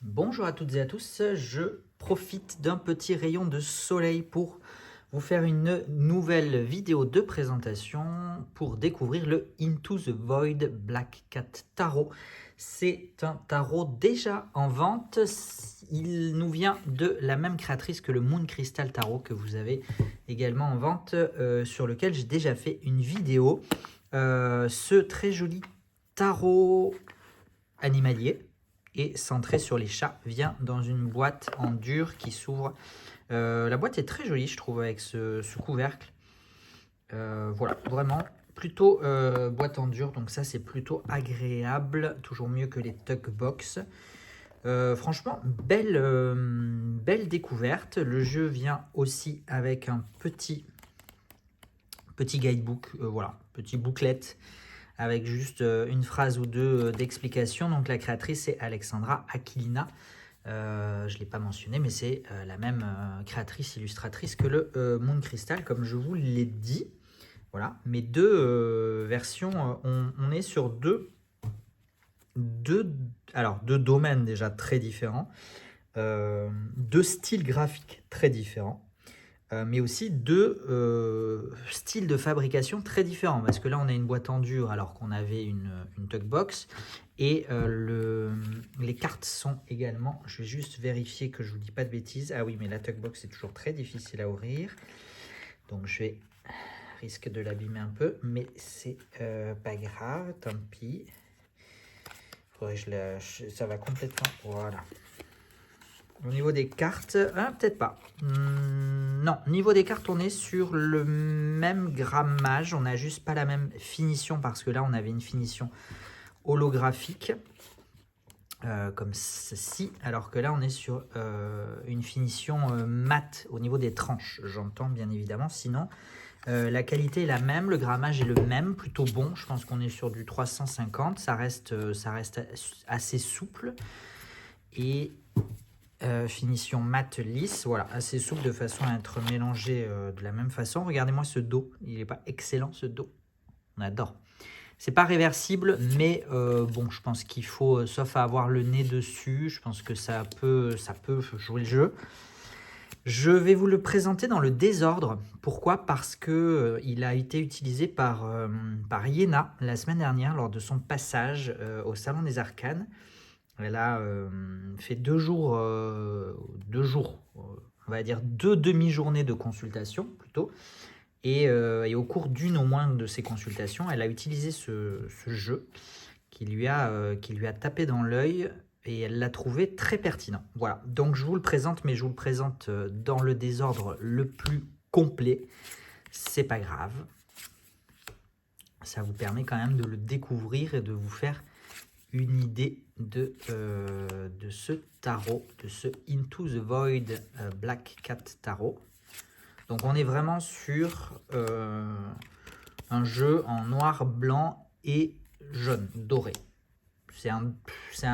Bonjour à toutes et à tous, je profite d'un petit rayon de soleil pour vous faire une nouvelle vidéo de présentation pour découvrir le Into the Void Black Cat Tarot. C'est un tarot déjà en vente, il nous vient de la même créatrice que le Moon Crystal Tarot que vous avez également en vente, sur lequel j'ai déjà fait une vidéo. Ce très joli tarot animalier et centré sur les chats vient dans une boîte en dur qui s'ouvre. La boîte est très jolie, je trouve, avec ce couvercle. Voilà, vraiment plutôt boîte en dur, donc ça c'est plutôt agréable, toujours mieux que les Tuck Box. Franchement, belle découverte. Le jeu vient aussi avec un petit guidebook, voilà, petit booklet avec juste une phrase ou deux d'explication. Donc la créatrice c'est Alexandra Aquilina. Je ne l'ai pas mentionné, mais c'est la même créatrice illustratrice que le Moon Crystal, comme je vous l'ai dit. Voilà, mes deux versions, on est sur deux domaines déjà très différents, deux styles graphiques très différents. Mais aussi deux styles de fabrication très différents. Parce que là, on a une boîte en dur alors qu'on avait une Tuck Box. Et les cartes sont également... Je vais juste vérifier que je ne vous dis pas de bêtises. Ah oui, mais la Tuck Box est toujours très difficile à ouvrir. Donc, je vais risque de l'abîmer un peu. Mais c'est pas grave, tant pis. Faudrait que ça va complètement... Voilà. Au niveau des cartes, peut-être pas. Non, niveau des cartes, on est sur le même grammage. On n'a juste pas la même finition parce que là, on avait une finition holographique comme ceci. Alors que là, on est sur une finition mate au niveau des tranches. J'entends bien évidemment. Sinon, la qualité est la même. Le grammage est le même, plutôt bon. Je pense qu'on est sur du 350. Ça reste assez souple. Et... finition mat lisse, voilà, assez souple de façon à être mélangé de la même façon. Regardez-moi ce dos, il n'est pas excellent ce dos, on adore. C'est pas réversible, mais bon, je pense qu'il faut, sauf à avoir le nez dessus, je pense que ça peut jouer le jeu. Je vais vous le présenter dans le désordre. Pourquoi? Parce que il a été utilisé par Yéna la semaine dernière lors de son passage au Salon des Arcanes. Elle a fait 2 jours, on va dire 2 demi-journées de consultation plutôt. Et au cours d'une au moins de ces consultations, elle a utilisé ce jeu qui lui a tapé dans l'œil et elle l'a trouvé très pertinent. Voilà, donc je vous le présente, mais je vous le présente dans le désordre le plus complet. C'est pas grave. Ça vous permet quand même de le découvrir et de vous faire une idée de ce tarot, de ce Into the Void Black Cat Tarot. Donc on est vraiment sur un jeu en noir, blanc et jaune, doré. C'est un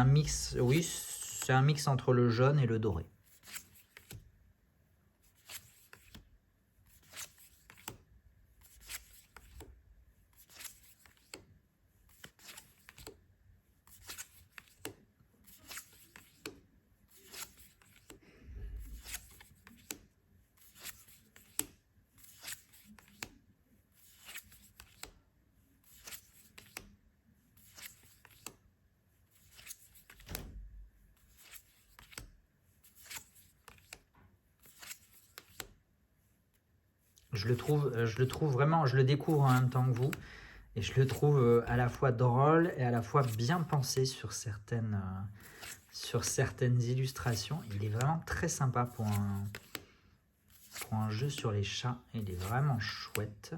mix, oui, c'est un mix entre le jaune et le doré. Je le trouve vraiment, je le découvre en même temps que vous. Et je le trouve à la fois drôle et à la fois bien pensé sur certaines illustrations. Il est vraiment très sympa pour un jeu sur les chats. Il est vraiment chouette.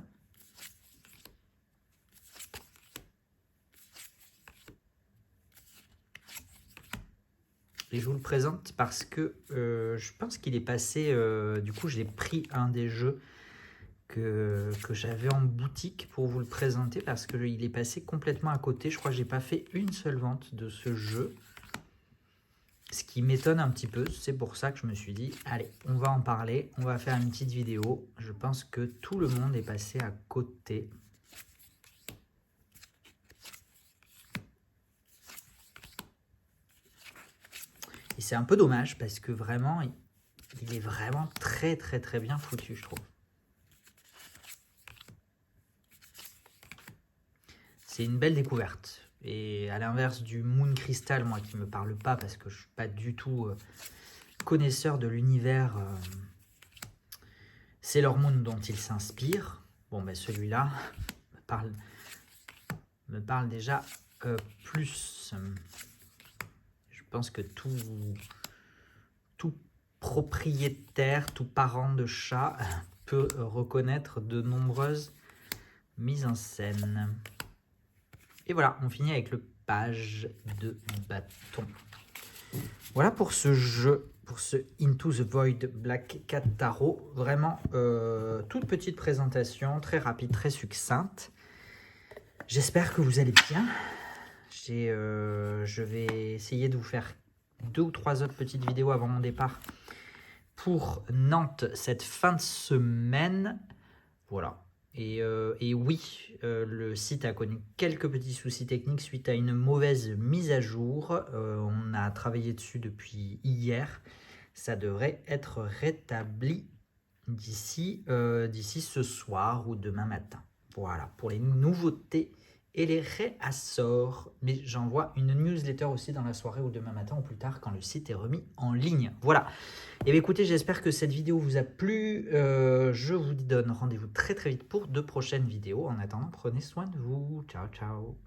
Et je vous le présente parce que je pense qu'il est passé... du coup, j'ai pris un des jeux que j'avais en boutique pour vous le présenter parce qu'il est passé complètement à côté. Je crois que j'ai pas fait une seule vente de ce jeu. Ce qui m'étonne un petit peu, c'est pour ça que je me suis dit, allez, on va en parler, on va faire une petite vidéo. Je pense que tout le monde est passé à côté. Et c'est un peu dommage parce que vraiment, il est vraiment très très très bien foutu, je trouve. C'est une belle découverte. Et à l'inverse du Moon Crystal, moi qui ne me parle pas parce que je ne suis pas du tout connaisseur de l'univers Sailor Moon dont il s'inspire. Bon, ben celui-là me parle déjà plus. Je pense que tout propriétaire, tout parent de chat peut reconnaître de nombreuses mises en scène. Et voilà, on finit avec le page de bâton. Voilà pour ce jeu, pour ce Into the Void Black Cat Tarot. Vraiment, toute petite présentation, très rapide, très succincte. J'espère que vous allez bien. Je vais essayer de vous faire 2 ou 3 autres petites vidéos avant mon départ pour Nantes cette fin de semaine. Voilà. Et oui, le site a connu quelques petits soucis techniques suite à une mauvaise mise à jour. On a travaillé dessus depuis hier. Ça devrait être rétabli d'ici ce soir ou demain matin. Voilà, pour les nouveautés et les réassorts. Mais j'envoie une newsletter aussi dans la soirée ou demain matin ou plus tard quand le site est remis en ligne. Voilà. Et bien écoutez, j'espère que cette vidéo vous a plu. Je vous donne rendez-vous très très vite pour de prochaines vidéos. En attendant, prenez soin de vous. Ciao, ciao.